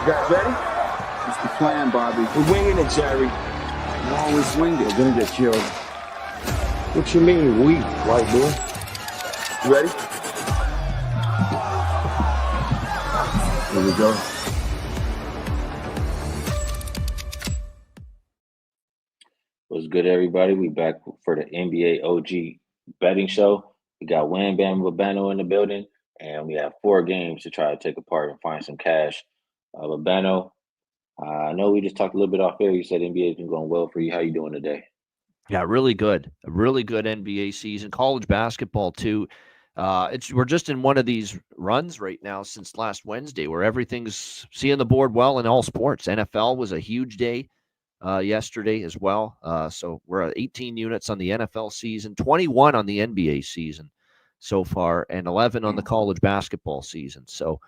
You guys ready? What's the plan, Bobby? We're winging it, Jerry. You always wing it. We're gonna get killed. What you mean, we, white boy? You ready? Here we go. What's good, everybody? We back for the NBA OG betting show. We got Wham Bam Babano in the building, and we have 4 games to try to take apart and find some cash. Babano, I know we just talked a little bit off air. You said NBA has been going well for you. How you doing today? Yeah, really good. A really good NBA season. College basketball too. We're just in one of these runs right now since last Wednesday where everything's seeing the board well in all sports. NFL was a huge day yesterday as well. So we're at 18 units on the NFL season, 21 on the NBA season so far, and 11 on the college basketball season. So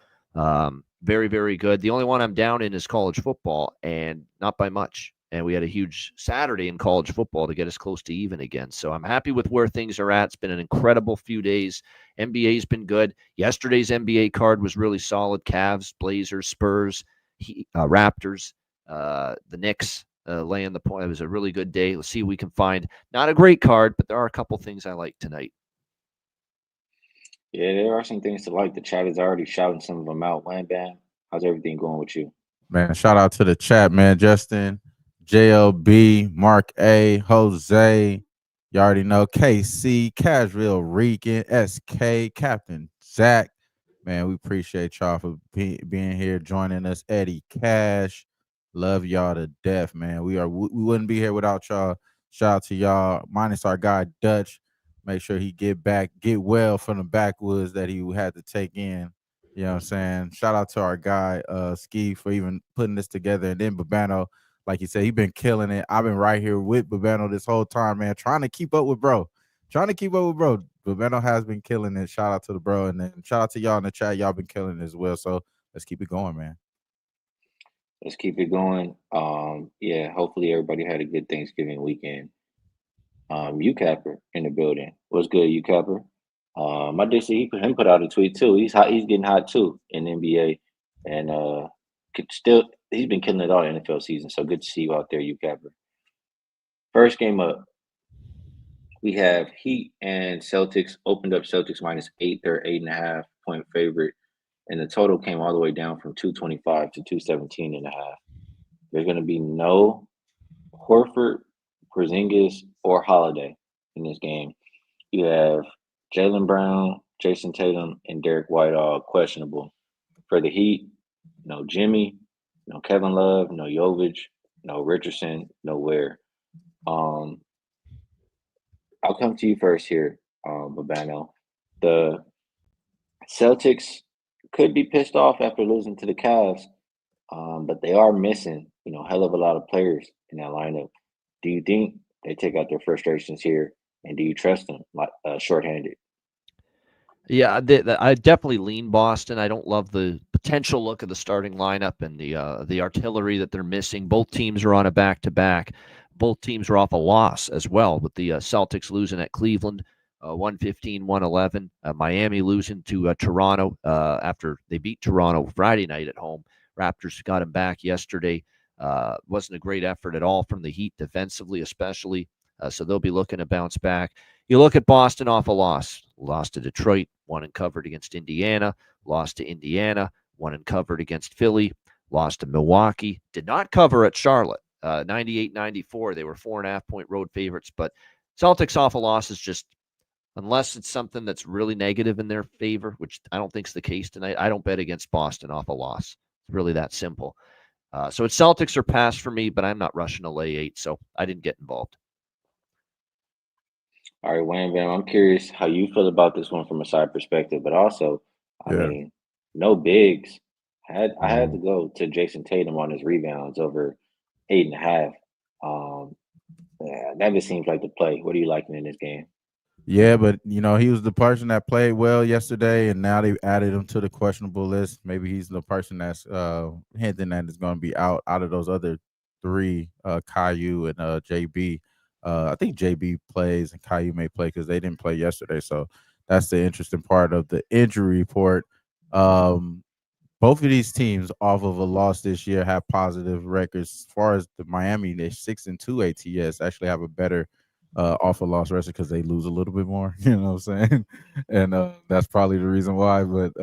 very, very good. The only one I'm down in is college football, and not by much. And we had a huge Saturday in college football to get us close to even again. So I'm happy with where things are at. It's been an incredible few days. NBA's been good. Yesterday's NBA card was really solid. Cavs, Blazers, Spurs, Raptors, the Knicks laying the point. It was a really good day. Let's see if we can find not a great card, but there are a couple things I like tonight. Yeah, there are some things to like. The chat is already shouting some of them out. Wham Bam, how's everything going with you? Man, shout out to the chat, man. Justin, JLB, Mark A, Jose, you already know, KC, Casual Regan, SK, Captain Zach. Man, we appreciate y'all for being here, joining us. Eddie Cash, love y'all to death, man. We wouldn't be here without y'all. Shout out to y'all, minus our guy Dutch. Make sure he get well from the backwoods that he had to take in. You know what I'm saying? Shout out to our guy, Skee, for even putting this together. And then Babano, like you said, he been killing it. I've been right here with Babano this whole time, man, trying to keep up with bro. Babano has been killing it. Shout out to the bro. And then shout out to y'all in the chat. Y'all been killing it as well. So let's keep it going, man. Let's keep it going. Yeah, hopefully everybody had a good Thanksgiving weekend. UCapper in the building. What's good, UCapper? I did see him put out a tweet too. He's hot. He's getting hot too in the NBA, and he's been killing it all the NFL season. So good to see you out there, UCapper. First game up, we have Heat and Celtics. Opened up Celtics -8. They're 8.5 point favorite, and the total came all the way down from 225 to 217.5. There's going to be no Horford, Porzingis, or Holiday in this game. You have Jaylen Brown, Jason Tatum, and Derek White all questionable. For the Heat, no Jimmy, no Kevin Love, no Jovic, no Richardson, no Ware. I'll come to you first here, Babano. The Celtics could be pissed off after losing to the Cavs, but they are missing, hell of a lot of players in that lineup. Do you think they take out their frustrations here, and do you trust them shorthanded? Yeah, I definitely lean Boston. I don't love the potential look of the starting lineup and the artillery that they're missing. Both teams are on a back-to-back. Both teams are off a loss as well, with the Celtics losing at Cleveland, 115-111. Miami losing to Toronto after they beat Toronto Friday night at home. Raptors got them back yesterday. Wasn't a great effort at all from the Heat defensively, especially. So they'll be looking to bounce back. You look at Boston off a loss. Lost to Detroit, won and covered against Indiana. Lost to Indiana, won and covered against Philly. Lost to Milwaukee. Did not cover at Charlotte. 98-94. They were 4.5 point road favorites. But Celtics off a loss is just, unless it's something that's really negative in their favor, which I don't think is the case tonight, I don't bet against Boston off a loss. It's really that simple. So it's Celtics or pass for me, but I'm not rushing to lay 8, so I didn't get involved. All right, Wham Bam, I'm curious how you feel about this one from a side perspective, but also, I mean, no bigs. I had to go to Jason Tatum on his rebounds over 8.5. Yeah, that just seems like the play. What are you liking in this game? Yeah, but he was the person that played well yesterday, and now they added him to the questionable list. Maybe he's the person that's hinting that is going to be out of those other 3, Caillou and JB. I think JB plays and Caillou may play because they didn't play yesterday. So that's the interesting part of the injury report. both of these teams off of a loss this year have positive records. As far as the Miami, they're 6-2 ATS, actually have a better off a loss record because they lose a little bit more. You know what I'm saying? And that's probably the reason why. But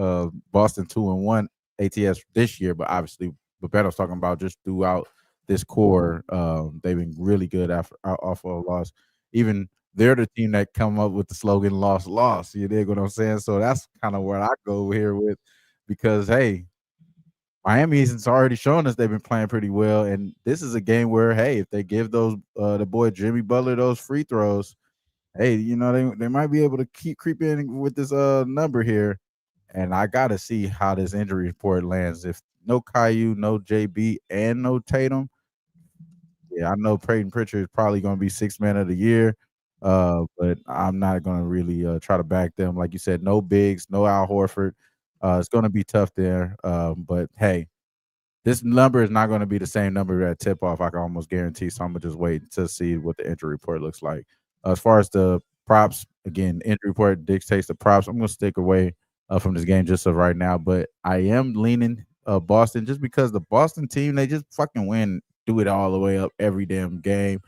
Boston 2-1 ATS this year, but obviously, what Beto's talking about just throughout this core, they've been really good after off of a loss. Even they're the team that come up with the slogan "loss, loss." You dig what I'm saying? So that's kind of where I go here with because hey, Miami's already shown us they've been playing pretty well, and this is a game where hey, if they give those the boy Jimmy Butler those free throws, hey, they might be able to keep creeping with this number here. And I gotta see how this injury report lands. If no Caillou, no JB, and no Tatum, yeah, I know Peyton Pritchard is probably going to be sixth man of the year, but I'm not going to really try to back them. Like you said, no bigs, no Al Horford. It's going to be tough there. But hey, this number is not going to be the same number at tip off. I can almost guarantee. So I'm gonna just wait to see what the injury report looks like. As far as the props, again, injury report dictates the props. I'm gonna stick away from this game just of right now, but I am leaning Boston just because the Boston team they just fucking win, do it all the way up every damn game.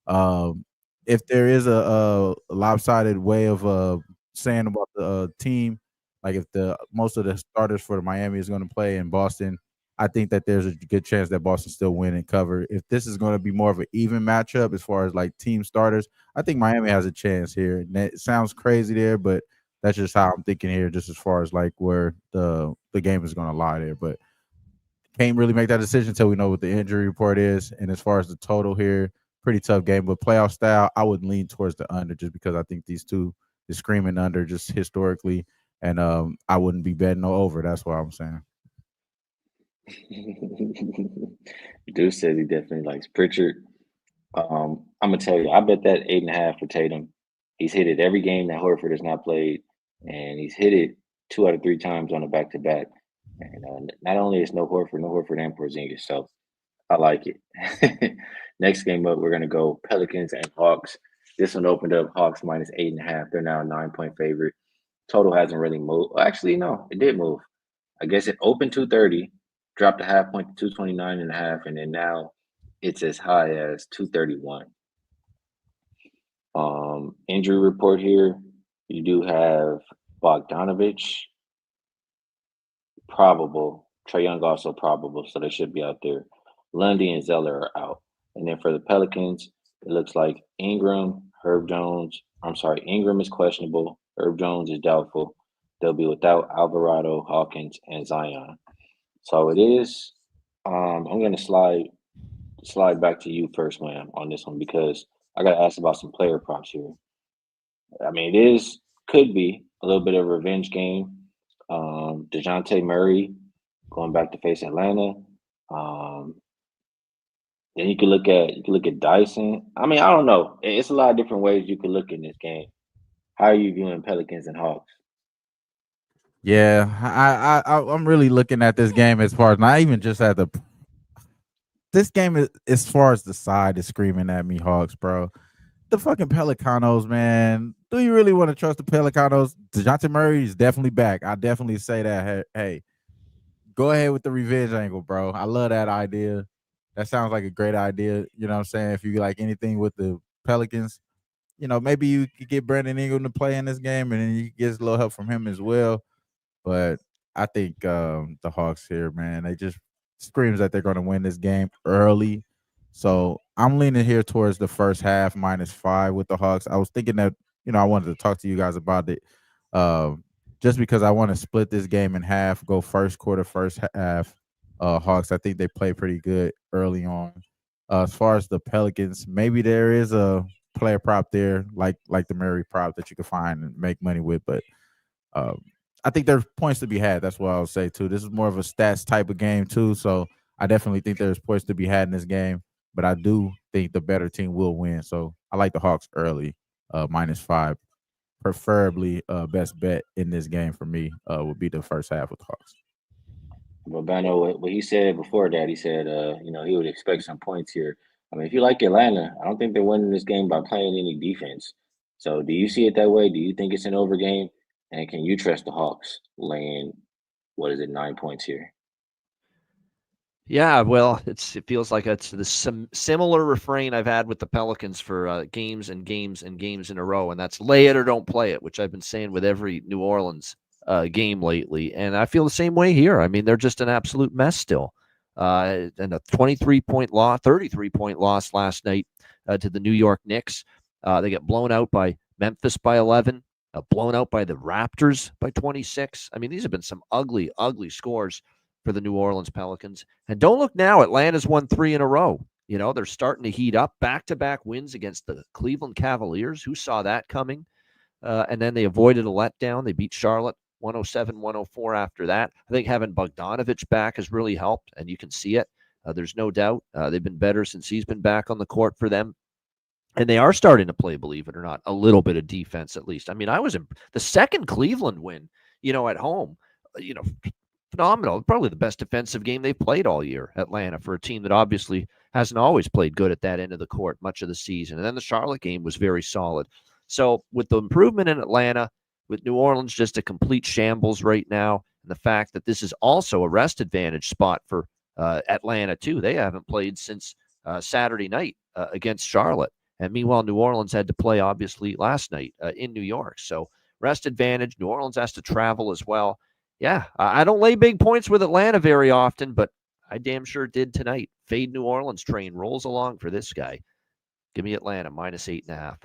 Um, if there is a lopsided way of saying about the team, like if the most of the starters for the Miami is going to play in Boston, I think that there's a good chance that Boston still win and cover. If this is going to be more of an even matchup as far as like team starters, I think Miami has a chance here. And it sounds crazy there, but that's just how I'm thinking here, just as far as like where the game is going to lie there. But can't really make that decision until we know what the injury report is. And as far as the total here, pretty tough game. But playoff style, I would lean towards the under just because I think these two is screaming under just historically. And I wouldn't be betting no over. That's what I'm saying. Dude says he definitely likes Pritchard. I'm gonna tell you, I bet that 8.5 for Tatum. He's hit it every game that Horford has not played, and he's hit it 2 out of 3 times on a back to back. And not only is no Horford and Porzingis, so I like it. Next game up, we're gonna go Pelicans and Hawks. This one opened up Hawks minus 8.5. They're now a 9-point favorite. Total hasn't really moved. Well, actually, no, it did move. I guess it opened 230, dropped a half point to 229.5, and then now it's as high as 231. Injury report here. You do have Bogdanovich, probable. Trae Young also probable, so they should be out there. Lundy and Zeller are out. And then for the Pelicans, it looks like Ingram, Herb Jones. I'm sorry, Ingram is questionable. Herb Jones is doubtful. They'll be without Alvarado, Hawkins, and Zion. So it is. I'm gonna slide back to you first, ma'am, on this one because I got to ask about some player props here. I mean, it is could be a little bit of a revenge game. Dejounte Murray going back to face Atlanta. Um, then you could look at Dyson. I mean, I don't know. It's a lot of different ways you could look in this game. How are you viewing Pelicans and Hawks? Yeah, I'm really looking at this game as far as not even just at the this game is as far as the side is screaming at me, Hawks, bro. The fucking Pelicanos, man. Do you really want to trust the Pelicanos? DeJounte Murray is definitely back. I definitely say that. Hey, go ahead with the revenge angle, bro. I love that idea. That sounds like a great idea. You know what I'm saying? If you like anything with the Pelicans, maybe you could get Brandon Ingram to play in this game and then you get a little help from him as well. But I think the Hawks here, man, they just screams that they're going to win this game early. So I'm leaning here towards the first half -5 with the Hawks. I was thinking that I wanted to talk to you guys about it, just because I want to split this game in half, go first quarter, first half. Hawks, I think they play pretty good early on. As far as the Pelicans, maybe there is a player prop there, like the Murray prop that you can find and make money with, but um, I think there's points to be had. That's what I'll say too. This is more of a stats type of game too, so I definitely think there's points to be had in this game. But I do think the better team will win. So I like the Hawks early, -5. Preferably, best bet in this game for me would be the first half with the Hawks. But Bano, what he said before that, he said, he would expect some points here. I mean, if you like Atlanta, I don't think they're winning this game by playing any defense. So, do you see it that way? Do you think it's an over game? And can you trust the Hawks laying, what is it, 9 points here? Yeah, well, it feels like it's the similar refrain I've had with the Pelicans for games and games and games in a row, and that's lay it or don't play it, which I've been saying with every New Orleans game lately. And I feel the same way here. I mean, they're just an absolute mess still. And a 23-point loss, 33-point loss last night to the New York Knicks. They get blown out by Memphis by 11, blown out by the Raptors by 26. I mean, these have been some ugly, ugly scores for the New Orleans Pelicans. And don't look now, Atlanta's won 3 in a row. You know, they're starting to heat up, back-to-back wins against the Cleveland Cavaliers. Who saw that coming? And then they avoided a letdown. They beat Charlotte 107-104 after that. I think having Bogdanovich back has really helped, and you can see it. There's no doubt. They've been better since he's been back on the court for them. And they are starting to play, believe it or not, a little bit of defense at least. I mean, I was in the second Cleveland win, at home, phenomenal. Probably the best defensive game they've played all year, Atlanta, for a team that obviously hasn't always played good at that end of the court much of the season. And then the Charlotte game was very solid. So with the improvement in Atlanta, with New Orleans just a complete shambles right now, and the fact that this is also a rest advantage spot for Atlanta too. They haven't played since Saturday night against Charlotte. And meanwhile, New Orleans had to play, obviously, last night in New York. So rest advantage. New Orleans has to travel as well. Yeah, I don't lay big points with Atlanta very often, but I damn sure did tonight. Fade New Orleans train rolls along for this guy. Give me Atlanta, -8.5.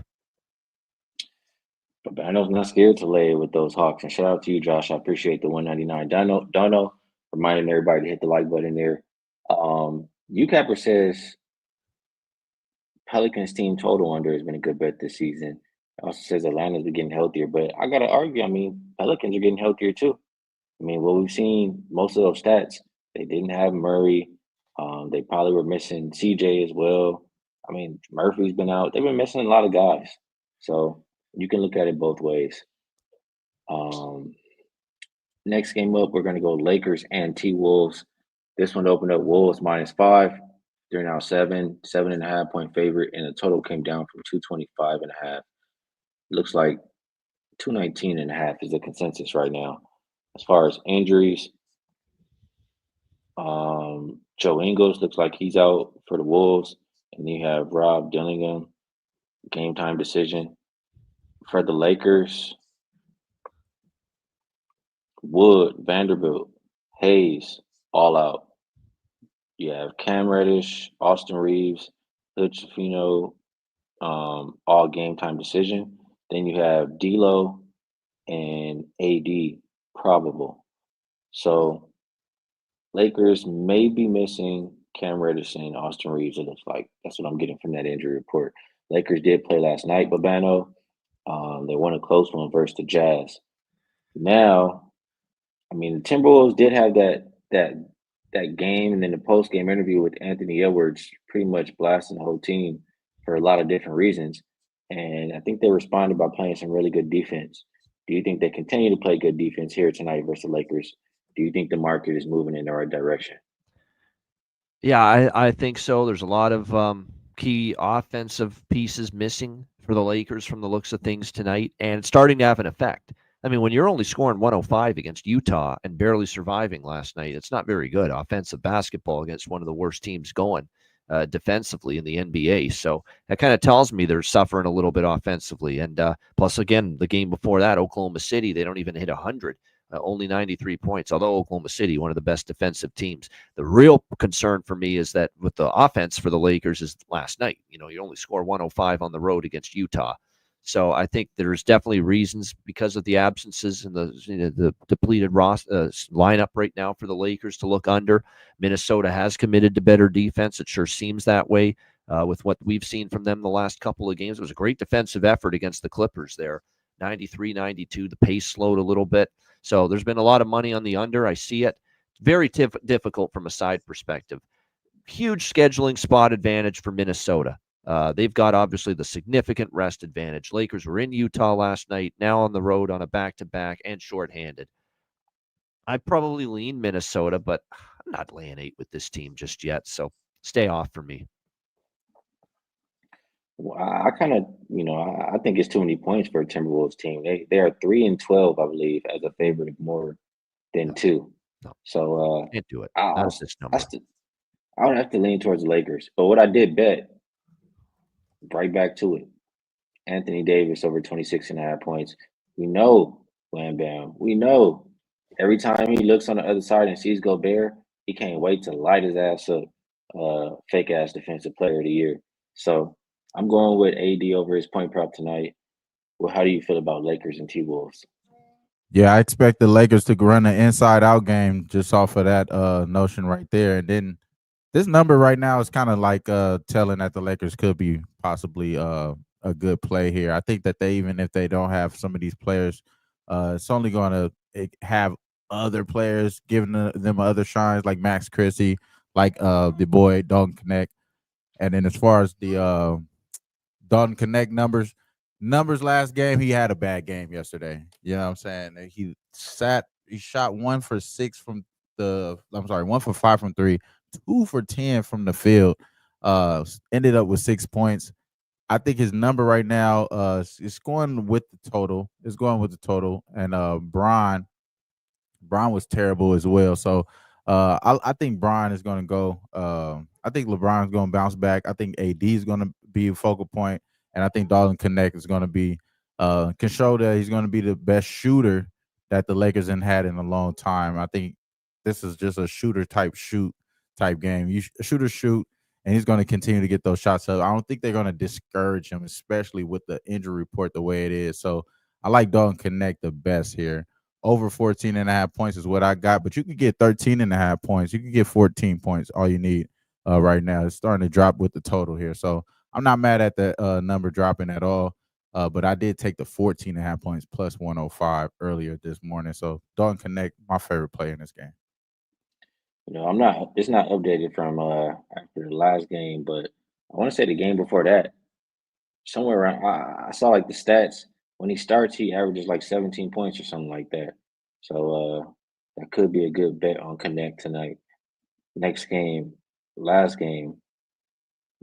But Dano's not scared to lay with those Hawks. And shout out to you, Josh. I appreciate the 199. Dano reminding everybody to hit the like button there. UCapper says Pelicans team total under has been a good bet this season. Also says Atlanta's been getting healthier, but I gotta argue. I mean, Pelicans are getting healthier too. I mean, what we've seen, most of those stats, they didn't have Murray. They probably were missing CJ as well. I mean, Murphy's been out. They've been missing a lot of guys. So you can look at it both ways. Next game up, we're going to go Lakers and T-Wolves. This one opened up Wolves -5. They're now 7.5 point favorite, and the total came down from 225.5. Looks like 219.5 is the consensus right now. As far as injuries, Joe Ingles looks like he's out for the Wolves, and you have Rob Dillingham, game time decision. For the Lakers, Wood, Vanderbilt, Hayes, all out. You have Cam Reddish, Austin Reeves, Hood all game time decision. Then you have D'Lo and AD probable. So Lakers may be missing Cam Reddish and Austin Reeves. It looks like that's what I'm getting from that injury report. Lakers did play last night, Babano. They won a close one versus the Jazz. Now, I mean, the Timberwolves did have that game, and then the post game interview with Anthony Edwards, pretty much blasting the whole team for a lot of different reasons. And I think they responded by playing some really good defense. Do you think they continue to play good defense here tonight versus the Lakers? Do you think the market is moving in the right direction? Yeah, I think so. There's a lot of key offensive pieces missing for the Lakers from the looks of things tonight, and it's starting to have an effect. I mean, when you're only scoring 105 against Utah and barely surviving last night, it's not very good offensive basketball against one of the worst teams going defensively in the NBA. So that kind of tells me they're suffering a little bit offensively. And plus, again, the game before that, Oklahoma City, they don't even hit 100. Only 93 points, although Oklahoma City, one of the best defensive teams. The real concern for me is that with the offense for the Lakers is last night. You only score 105 on the road against Utah. So I think there's definitely reasons because of the absences and the depleted lineup right now for the Lakers to look under. Minnesota has committed to better defense. It sure seems that way with what we've seen from them the last couple of games. It was a great defensive effort against the Clippers there, 93-92. The pace slowed a little bit. So there's been a lot of money on the under. I see it. Very difficult from a side perspective. Huge scheduling spot advantage for Minnesota. They've got obviously the significant rest advantage. Lakers were in Utah last night, now on the road on a back-to-back and shorthanded. I'd probably lean Minnesota, but I'm not laying 8 with this team just yet, so stay off for me. Well, I kind of, I think it's too many points for a Timberwolves team. They are 3-12, I believe, as a favorite of more than 2. No. So Can't do it. I, How's this number? I would have to lean towards the Lakers. But what I did bet, right back to it, Anthony Davis over 26.5 points. We know Wham Bam. We know every time he looks on the other side and sees Gobert, he can't wait to light his ass up. Fake ass defensive player of the year. So I'm going with AD over his point prop tonight. Well, how do you feel about Lakers and T Wolves? Yeah, I expect the Lakers to run an inside out game just off of that notion right there. And then this number right now is kind of like telling that the Lakers could be possibly a good play here. I think that they, even if they don't have some of these players, it's only going to have other players giving them other shines like Max Chrissy, like the boy Dalton Connect. And then as far as the Dalton Connect numbers last game, he had a bad game yesterday. You know what I'm saying? He shot 1 for 6 from I'm sorry, 1 for 5 from 3, 2 for 10 from the field. Ended up with 6 points. I think his number right now is going with the total. It's going with the total. And Bron was terrible as well. So I think Bron is going to go. I think LeBron's going to bounce back. I think AD is going to be a focal point, and I think Dalton Connect is going to be can show that he's going to be the best shooter that the Lakers have had in a long time. I think this is just a shooter type game. You shoot, and he's going to continue to get those shots up. I don't think they're going to discourage him, especially with the injury report the way it is. So I like Dalton Connect the best here. Over 14.5 points is what I got, but you could get 13.5 points. You could get 14 points, all you need right now. It's starting to drop with the total here. So I'm not mad at the number dropping at all, but I did take the 14.5 points plus 105 earlier this morning. So Dalton Connect, my favorite player in this game. It's not updated from after the last game, but I want to say the game before that. Somewhere around, I saw like the stats. When he starts, he averages like 17 points or something like that. So that could be a good bet on Connect tonight. Next game, last game,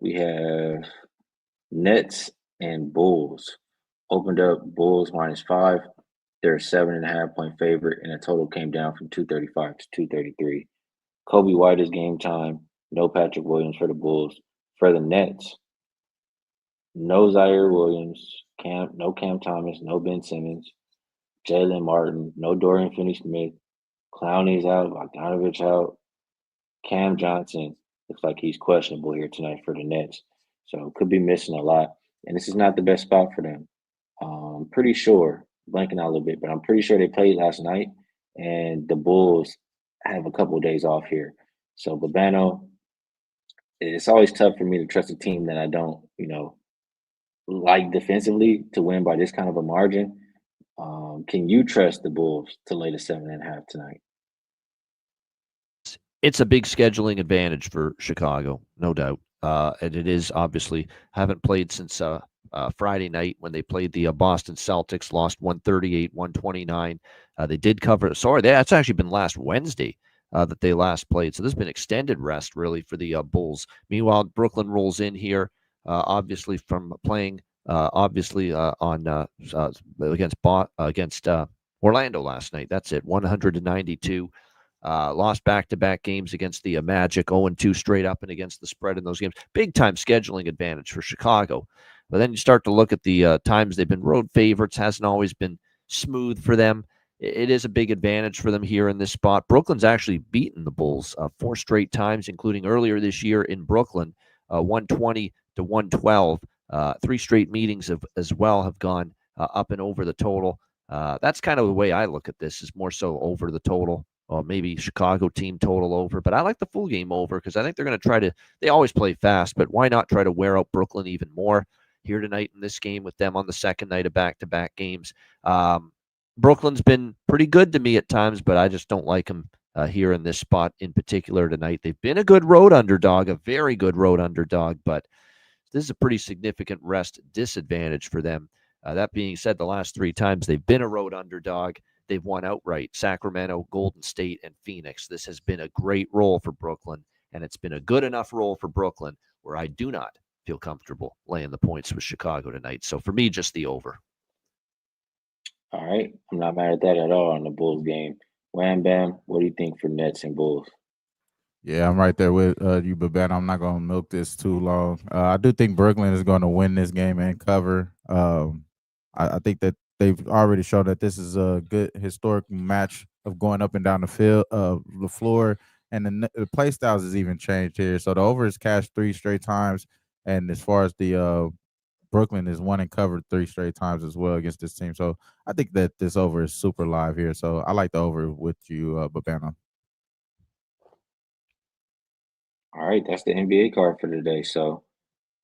we have Nets and Bulls. Opened up Bulls -5. They're a 7.5 point favorite, and the total came down from 235 to 233. Kobe White is game time. No Patrick Williams for the Bulls. For the Nets, no Zaire Williams, no Cam Thomas, no Ben Simmons, Jalen Martin, no Dorian Finney-Smith, Clowney's out, Bogdanovich out, Cam Johnson looks like he's questionable here tonight for the Nets, so could be missing a lot. And this is not the best spot for them. Pretty sure, blanking out a little bit, but I'm pretty sure they played last night, and the Bulls have a couple of days off here. So Babano, it's always tough for me to trust a team that I don't, like defensively to win by this kind of a margin. Can you trust the Bulls to lay the 7.5 tonight? It's a big scheduling advantage for Chicago, no doubt. And it is obviously haven't played since Friday night when they played the Boston Celtics, lost 138-129. They did cover. Sorry, that's actually been last Wednesday that they last played. So there's been extended rest really for the Bulls. Meanwhile, Brooklyn rolls in here, obviously from playing on against Orlando last night. That's it, 192. Lost back-to-back games against the Magic, 0-2 straight up and against the spread in those games. Big-time scheduling advantage for Chicago. But then you start to look at the times they've been road favorites. Hasn't always been smooth for them. It is a big advantage for them here in this spot. Brooklyn's actually beaten the Bulls 4 straight times, including earlier this year in Brooklyn, 120-112. 3 straight meetings as well have gone up and over the total. That's kind of the way I look at this, is more so over the total. Or maybe Chicago team total over, but I like the full game over because I think they're going to try to, they always play fast, but why not try to wear out Brooklyn even more here tonight in this game with them on the second night of back-to-back games. Brooklyn's been pretty good to me at times, but I just don't like them here in this spot in particular tonight. They've been a good road underdog, a very good road underdog, but this is a pretty significant rest disadvantage for them. That being said, the last 3 times they've been a road underdog, they've won outright. Sacramento, Golden State, and Phoenix. This has been a great role for Brooklyn, and it's been a good enough role for Brooklyn where I do not feel comfortable laying the points with Chicago tonight. So for me, just the over. All right. I'm not mad at that at all on the Bulls game. Wham Bam, what do you think for Nets and Bulls? Yeah, I'm right there with you, but Ben, I'm not gonna milk this too long. I do think Brooklyn is going to win this game and cover. I think that they've already shown that this is a good historic match of going up and down the field, the floor, and the play styles has even changed here. So the over is cashed 3 straight times, and as far as the Brooklyn is won and covered 3 straight times as well against this team. So I think that this over is super live here. So I like the over with you, Babano. All right, that's the NBA card for today. So,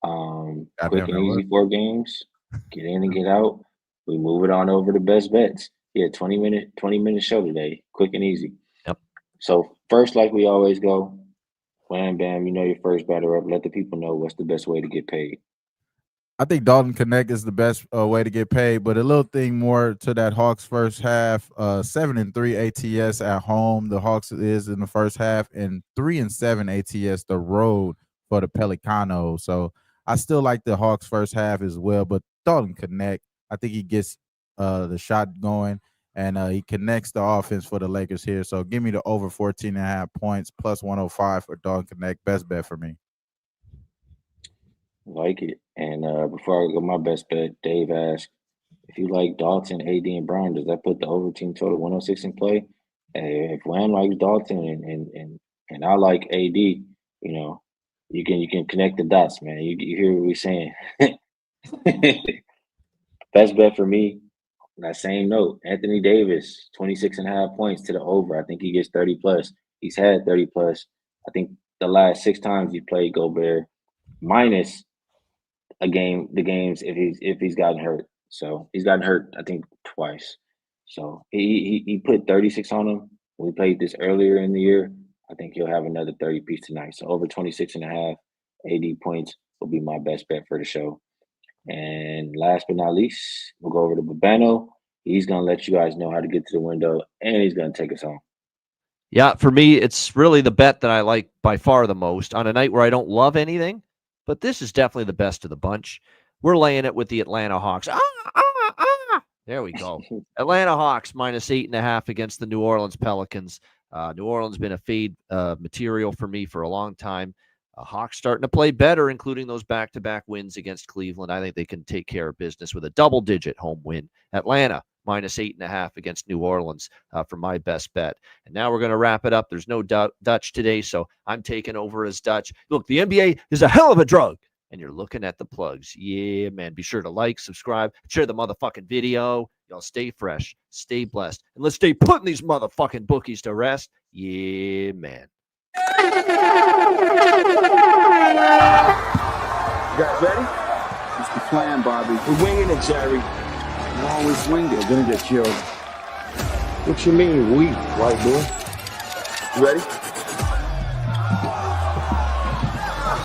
quick and easy 4 games. Get in and get out. We move it on over to best bets. Yeah, 20-minute show today. Quick and easy. Yep. So first, like we always go, wham bam, you know your first batter up. Let the people know what's the best way to get paid. I think Dalton Connect is the best way to get paid, but a little thing more to that Hawks first half. 7-3 ATS at home. The Hawks is in the first half, and 3-7 ATS the road for the Pelicanos. So I still like the Hawks first half as well, but Dalton Connect, I think he gets the shot going, and he connects the offense for the Lakers here. So give me the over 14.5 points plus 105 for Dalton Connect. Best bet for me. Like it. And before I go my best bet, Dave asked, if you like Dalton, AD, and Brown, does that put the over team total 106 in play? If Wham likes Dalton and I like AD, you know, you can connect the dots, man. You hear what we're saying. Best bet for me, on that same note, Anthony Davis, 26.5 points to the over. I think he gets 30 plus. He's had 30 plus. I think the last 6 times he played Gobert, minus the games if he's gotten hurt. So he's gotten hurt, I think, twice. So he put 36 on him. We played this earlier in the year. I think he'll have another 30 piece tonight. So over 26.5 AD points will be my best bet for the show. And last but not least, we'll go over to Babano. He's gonna let you guys know how to get to the window, and he's gonna take us home. Yeah, for me, it's really the bet that I like by far the most on a night where I don't love anything, but this is definitely the best of the bunch. We're laying it with the Atlanta Hawks. There we go. Atlanta Hawks minus 8.5 against the New Orleans Pelicans. New Orleans been a fade material for me for a long time. Hawks starting to play better, including those back-to-back wins against Cleveland. I think they can take care of business with a double-digit home win. Atlanta minus 8.5 against New Orleans for my best bet. And now we're going to wrap it up. There's no Dutch today, so I'm taking over as Dutch. Look, the NBA is a hell of a drug, and you're looking at the plugs. Yeah, man. Be sure to like, subscribe, share the motherfucking video. Y'all stay fresh, stay blessed, and let's stay putting these motherfucking bookies to rest. Yeah, man. You guys ready? It's the plan, Bobby. We're winging it, Jerry. You always wing it. You're gonna get killed. What you mean, we, white boy? You ready?